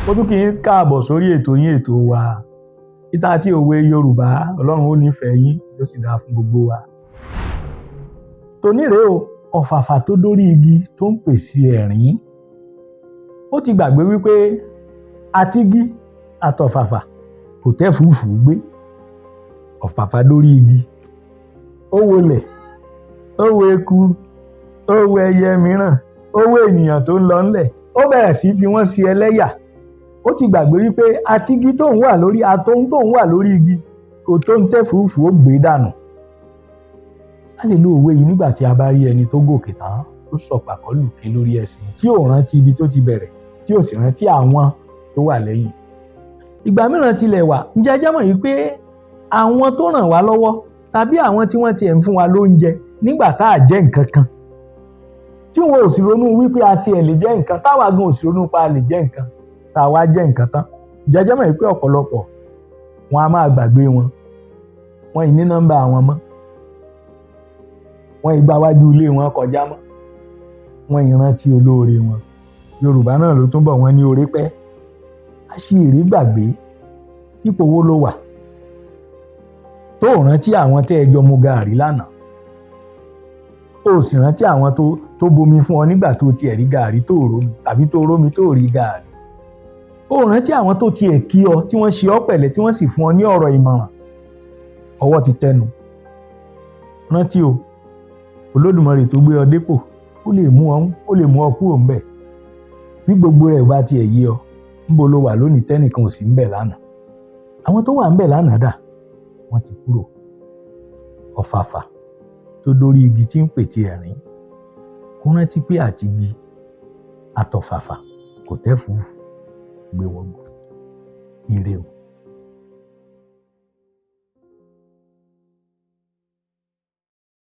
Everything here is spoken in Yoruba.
Mo tún kí yín káàbọ̀ sórí ètò yín ètò wa ìtàn àti òwe Yorùbá. Ọlọ́run ó nífẹ̀ẹ́ yín yóò sì dáa fún gbogbo wa. Tòní rèé o, ọ̀fàfà tó dórí igi tó ń pèsè ẹ̀rín. Ó ti gbàgbé wípé àtigi àtọ̀fàfà kò tẹ́ fùfú gbé. Ọ̀fàfà dórí igi, ó wọlẹ̀, ó wo eku, ó wo ẹyẹ mìíràn, ó wo ènìyàn tó ń lọ ńlẹ̀, ó bẹ̀rẹ̀ sí fi wọ́n ṣe ẹlẹ́yà. Ó ti gbàgbé wípé àtigi tóun wà lórí àtòun tóun wà lórí igi kò tó ń tẹ́ fùfú ó gbé dànù. A lè lo òwe yìí nígbà tí a bá rí ẹni tó gòkè tán tó sọ pàkọ́lùkẹ́ lórí ẹṣin tí ò rántí ibi tó ti bẹ̀rẹ̀ tí ò sì rántí àwọn tó wà lẹ́yìn. Ìgbà mìíràn tilẹ̀ wà, ǹjẹ́ ẹ jẹ́ mọ̀ yìí pé àwọn tó ràn wá lọ́wọ́ tàbí àwọn tí wọ́n tiẹ̀ ń fún wa lóúnjẹ nígbà tá à jẹ́ nǹkan kan tí wọn ò sì ronú wípé a tiẹ̀ lè jẹ́ nǹkan, táwa gan ò sì ronú pa a lè jẹ́ nǹkan, táwa jẹ́ nǹkan tán. Ǹjẹ́ ẹ jẹ́ mọ̀ yìí pé ọ̀pọ̀lọpọ̀ wọn a máa gbàgbé wọn ì ní nọ́mbà wọn mọ́, wọn ì gba wájú ilé wọn kọjá mọ́, wọn ì rántí olóore wọn. Yorùbá náà ló tún bọ̀ wọ́n ní oore pẹ́. Aṣiwèrè gbàgbé ipò wo ló wà tó rántí àwọn tẹ́ ẹ jọ mu gààrí lánàá, ó sì rántí àwọn tó bomi fún ọ nígbà tó tiẹ̀ rí gààrí tó rómi tàbí tó rómi tó rí gààrí, ó rántí àwọn tó tiẹ̀ kí ọ tí wọ́n ṣe ọ́ pẹ̀lẹ́ tí wọ́n sì fún ọ ní ọ̀rọ̀ ìmọ̀ràn. Ọwọ́ ti tẹnu. Rántí o, Olódùmarè tó gbé ọ dépò ó lè mú ọ kúrò ńbẹ̀. Bí gbogbo rẹ̀ bá tiẹ̀ yé ọ, níbo ló wà lónìí tẹ́nìkan ò sí ńbẹ̀ lánàá? Àwọn tó wà ńbẹ̀ lánàá dà? Wọ́n ti kúrò. Ọ̀fàfà tó dórí igi tí ń pètè ẹ̀rín, kó rántí pé àtigi àtọ̀fàfà kò tẹ́ fùfú gbé wọgbó. Ire o.